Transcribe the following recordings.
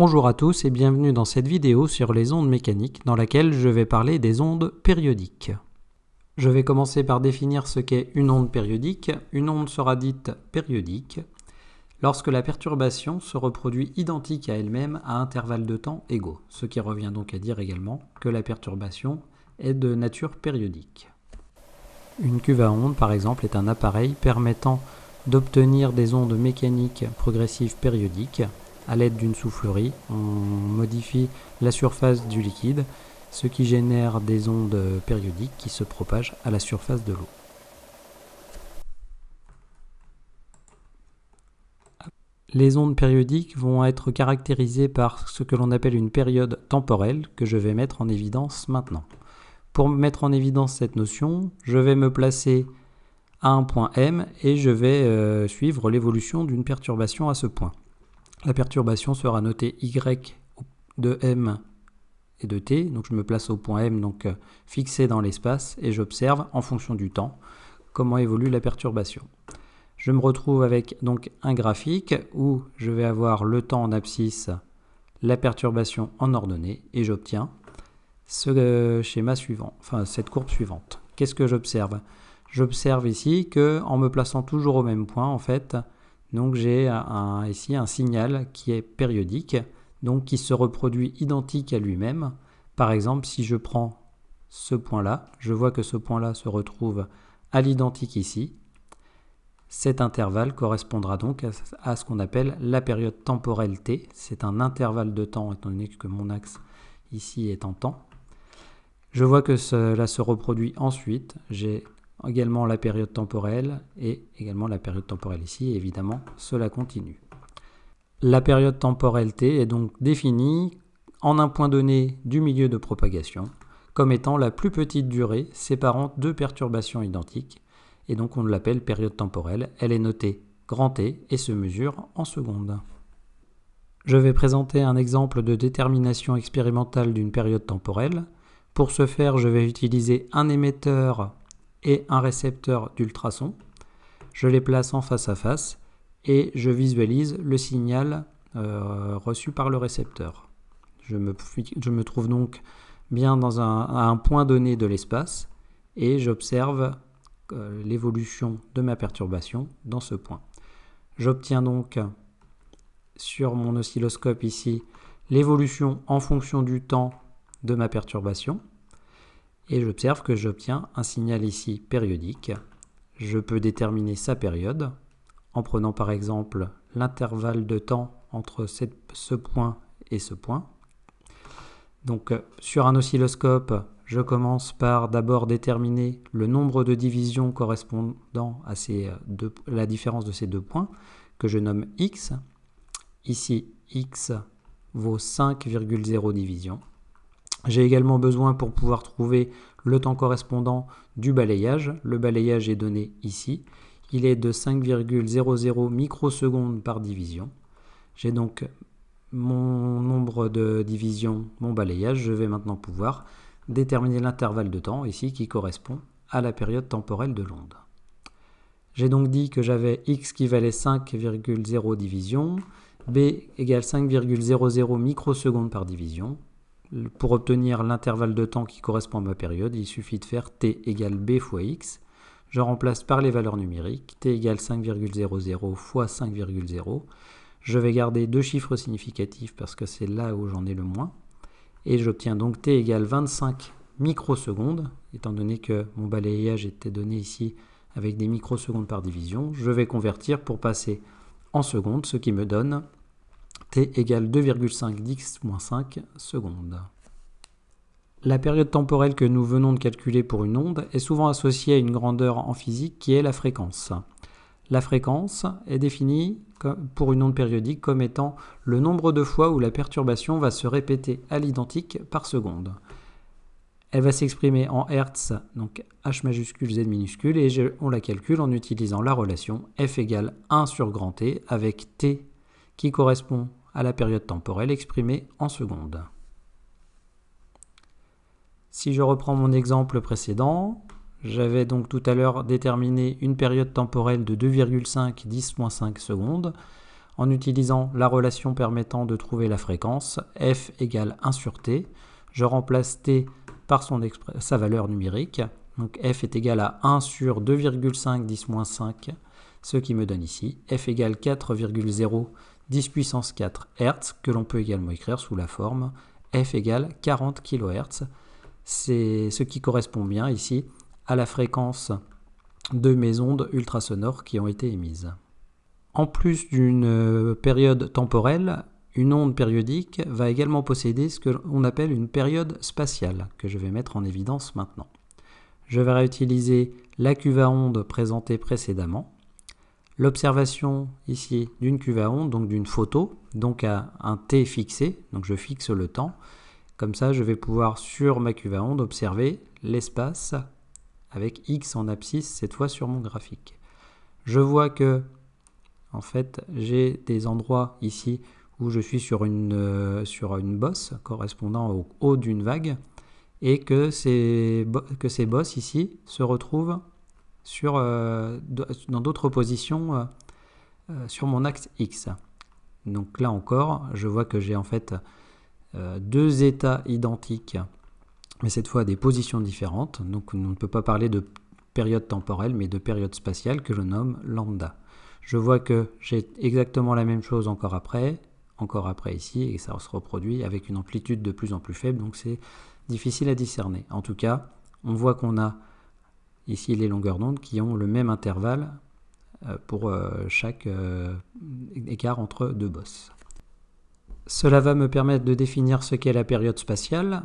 Bonjour à tous et bienvenue dans cette vidéo sur les ondes mécaniques dans laquelle je vais parler des ondes périodiques. Je vais commencer par définir ce qu'est une onde périodique. Une onde sera dite périodique lorsque la perturbation se reproduit identique à elle-même à intervalles de temps égaux, ce qui revient donc à dire également que la perturbation est de nature périodique. Une cuve à ondes, par exemple, est un appareil permettant d'obtenir des ondes mécaniques progressives périodiques. À l'aide d'une soufflerie, on modifie la surface du liquide, ce qui génère des ondes périodiques qui se propagent à la surface de l'eau. Les ondes périodiques vont être caractérisées par ce que l'on appelle une période temporelle que je vais mettre en évidence maintenant. Pour mettre en évidence cette notion, je vais me placer à un point M et je vais suivre l'évolution d'une perturbation à ce point. La perturbation sera notée Y de M et de T, donc je me place au point M, donc fixé dans l'espace, et j'observe en fonction du temps comment évolue la perturbation. Je me retrouve avec donc un graphique où je vais avoir le temps en abscisse, la perturbation en ordonnée, et j'obtiens ce schéma suivant, enfin cette courbe suivante. Qu'est-ce que j'observe? J'observe ici que en me plaçant toujours au même point, en fait, donc j'ai ici un signal qui est périodique, donc qui se reproduit identique à lui-même. Par exemple, si je prends ce point-là, je vois que ce point-là se retrouve à l'identique ici. Cet intervalle correspondra donc à ce qu'on appelle la période temporelle T. C'est un intervalle de temps, étant donné que mon axe ici est en temps. Je vois que cela se reproduit ensuite. J'ai également la période temporelle et également la période temporelle ici, et évidemment cela continue. La période temporelle T est donc définie en un point donné du milieu de propagation comme étant la plus petite durée séparant deux perturbations identiques, et donc on l'appelle période temporelle. Elle est notée grand T et se mesure en secondes. Je vais présenter un exemple de détermination expérimentale d'une période temporelle. Pour ce faire, je vais utiliser un émetteur et un récepteur d'ultrasons. Je les place en face à face et je visualise le signal reçu par le récepteur. Je me trouve donc bien à un point donné de l'espace et j'observe l'évolution de ma perturbation dans ce point. J'obtiens donc sur mon oscilloscope ici l'évolution en fonction du temps de ma perturbation. Et j'observe que j'obtiens un signal ici périodique. Je peux déterminer sa période en prenant par exemple l'intervalle de temps entre ce point et ce point. Donc sur un oscilloscope, je commence par d'abord déterminer le nombre de divisions correspondant à la différence de ces deux points que je nomme x. Ici, x vaut 5,0 divisions. J'ai également besoin pour pouvoir trouver le temps correspondant du balayage. Le balayage est donné ici. Il est de 5,00 microsecondes par division. J'ai donc mon nombre de divisions, mon balayage. Je vais maintenant pouvoir déterminer l'intervalle de temps ici qui correspond à la période temporelle de l'onde. J'ai donc dit que j'avais x qui valait 5,0 divisions, b égale 5,00 microsecondes par division. Pour obtenir l'intervalle de temps qui correspond à ma période, il suffit de faire t égale b fois x. Je remplace par les valeurs numériques, t égale 5,00 fois 5,0. Je vais garder deux chiffres significatifs parce que c'est là où j'en ai le moins. Et j'obtiens donc t égale 25 microsecondes, étant donné que mon balayage était donné ici avec des microsecondes par division. Je vais convertir pour passer en secondes, ce qui me donne t égale 2,5 x-5 secondes. La période temporelle que nous venons de calculer pour une onde est souvent associée à une grandeur en physique qui est la fréquence. La fréquence est définie pour une onde périodique comme étant le nombre de fois où la perturbation va se répéter à l'identique par seconde. Elle va s'exprimer en Hertz, donc H majuscule Z minuscule, et on la calcule en utilisant la relation F égale 1 sur grand T avec T qui correspond à la période temporelle exprimée en secondes. Si je reprends mon exemple précédent, j'avais donc tout à l'heure déterminé une période temporelle de 2,5 10-5 secondes. en utilisant la relation permettant de trouver la fréquence, f égale 1 sur t. Je remplace t par sa valeur numérique. Donc f est égal à 1 sur 2,5 10-5, ce qui me donne ici f égale 4,0 10 puissance 4 Hz, que l'on peut également écrire sous la forme f égale 40 kHz. C'est ce qui correspond bien ici à la fréquence de mes ondes ultrasonores qui ont été émises. En plus d'une période temporelle, une onde périodique va également posséder ce que l'on appelle une période spatiale, que je vais mettre en évidence maintenant. Je vais réutiliser la cuve à onde présentée précédemment, l'observation ici d'une cuve à onde, donc d'une photo, donc à un t fixé, donc je fixe le temps. Comme ça, je vais pouvoir sur ma cuve à onde observer l'espace avec x en abscisse, cette fois sur mon graphique. Je vois que en fait, j'ai des endroits ici où je suis sur une bosse correspondant au haut d'une vague et que ces bosses ici se retrouvent dans d'autres positions sur mon axe X. Donc là encore, je vois que j'ai en fait deux états identiques, mais cette fois à des positions différentes. Donc on ne peut pas parler de période temporelle, mais de période spatiale que je nomme lambda. Je vois que j'ai exactement la même chose encore après ici, et ça se reproduit avec une amplitude de plus en plus faible, donc c'est difficile à discerner. En tout cas, on voit qu'on a ici les longueurs d'onde qui ont le même intervalle pour chaque écart entre deux bosses. Cela va me permettre de définir ce qu'est la période spatiale.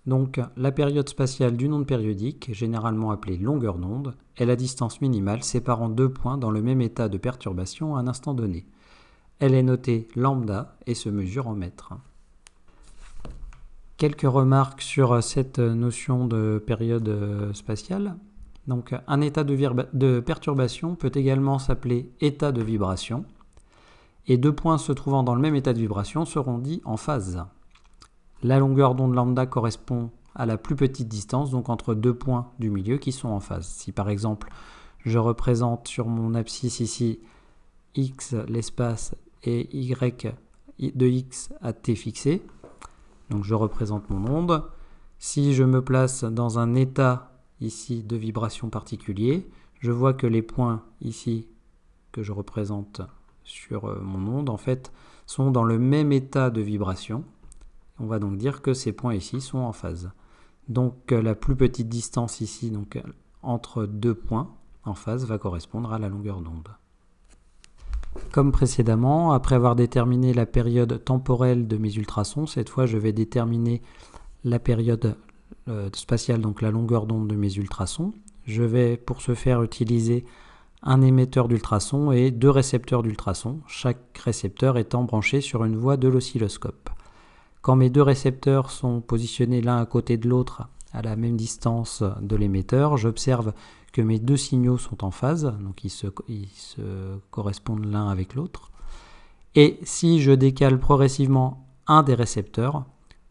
Donc, la période spatiale d'une onde périodique, généralement appelée longueur d'onde, est la distance minimale séparant deux points dans le même état de perturbation à un instant donné. Elle est notée lambda et se mesure en mètres. Quelques remarques sur cette notion de période spatiale. Donc, un état de perturbation peut également s'appeler état de vibration, et deux points se trouvant dans le même état de vibration seront dits en phase. La longueur d'onde lambda correspond à la plus petite distance, donc entre deux points du milieu qui sont en phase. Si par exemple, je représente sur mon abscisse ici x l'espace et y de x à t fixé, donc je représente mon onde. Si je me place dans un état ici de vibration particulier, je vois que les points ici que je représente sur mon onde en fait sont dans le même état de vibration. On va donc dire que ces points ici sont en phase. Donc la plus petite distance ici, donc entre deux points en phase, va correspondre à la longueur d'onde. Comme précédemment, après avoir déterminé la période temporelle de mes ultrasons, cette fois je vais déterminer la période spatiale, donc la longueur d'onde de mes ultrasons. Je vais pour ce faire utiliser un émetteur d'ultrasons et deux récepteurs d'ultrasons, chaque récepteur étant branché sur une voie de l'oscilloscope. Quand mes deux récepteurs sont positionnés l'un à côté de l'autre à la même distance de l'émetteur, j'observe que mes deux signaux sont en phase, donc ils se correspondent l'un avec l'autre. Et si je décale progressivement un des récepteurs,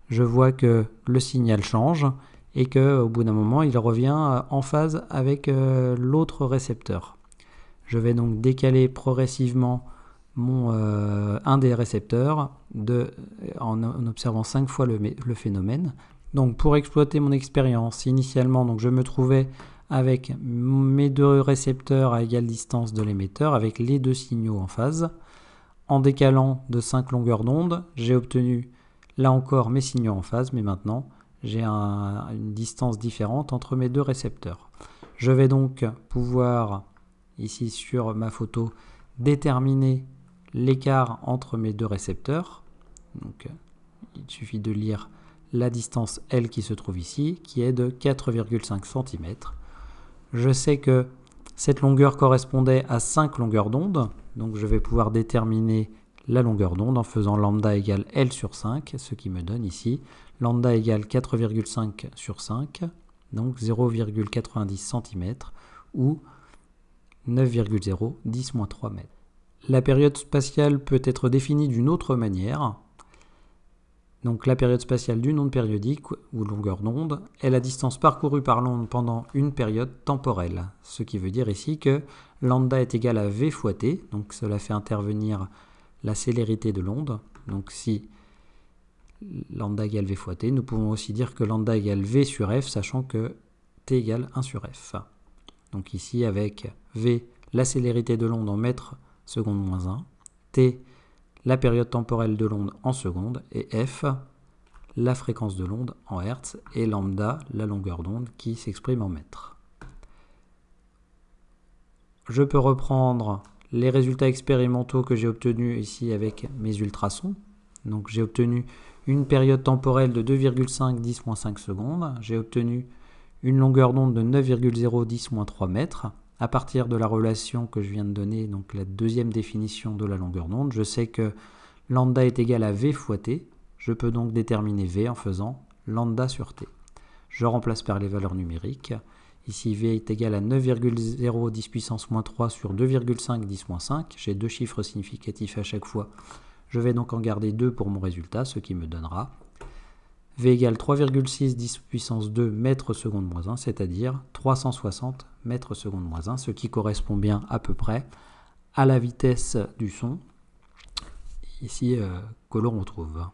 je vois que le signal change et qu'au bout d'un moment, il revient en phase avec l'autre récepteur. Je vais donc décaler progressivement un des récepteurs en observant 5 fois le phénomène. Donc pour exploiter mon expérience, initialement donc je me trouvais avec mes deux récepteurs à égale distance de l'émetteur, avec les deux signaux en phase. En décalant de 5 longueurs d'onde, j'ai obtenu là encore mes signaux en phase, mais maintenant j'ai une distance différente entre mes deux récepteurs. Je vais donc pouvoir, ici sur ma photo, déterminer l'écart entre mes deux récepteurs. Donc, il suffit de lire la distance L qui se trouve ici, qui est de 4,5 cm. Je sais que cette longueur correspondait à 5 longueurs d'onde, donc je vais pouvoir déterminer la longueur d'onde en faisant lambda égale L sur 5, ce qui me donne ici lambda égale 4,5 sur 5, donc 0,90 cm ou 9,0 10-3 mètres. La période spatiale peut être définie d'une autre manière. Donc la période spatiale d'une onde périodique ou longueur d'onde est la distance parcourue par l'onde pendant une période temporelle. Ce qui veut dire ici que lambda est égal à v fois t, donc cela fait intervenir la célérité de l'onde. Donc si lambda égale v fois t, nous pouvons aussi dire que lambda égale v sur f, sachant que t égale 1 sur f. Donc ici, avec v, la célérité de l'onde en mètres seconde moins 1, t, la période temporelle de l'onde en secondes, et f, la fréquence de l'onde en hertz, et lambda, la longueur d'onde qui s'exprime en mètres. Je peux reprendre les résultats expérimentaux que j'ai obtenus ici avec mes ultrasons. Donc j'ai obtenu une période temporelle de 2,5 10-5 secondes. J'ai obtenu une longueur d'onde de 9,010-3 mètres. À partir de la relation que je viens de donner, donc la deuxième définition de la longueur d'onde, je sais que lambda est égal à v fois t. Je peux donc déterminer v en faisant lambda sur t. Je remplace par les valeurs numériques. Ici, v est égal à 9,010 puissance moins 3 sur 2,5 10 moins 5. J'ai deux chiffres significatifs à chaque fois. Je vais donc en garder 2 pour mon résultat, ce qui me donnera v égale 3,6 10 puissance 2 mètres seconde moins 1, c'est-à-dire 360 mètres seconde moins 1, ce qui correspond bien à peu près à la vitesse du son, ici que l'on retrouve.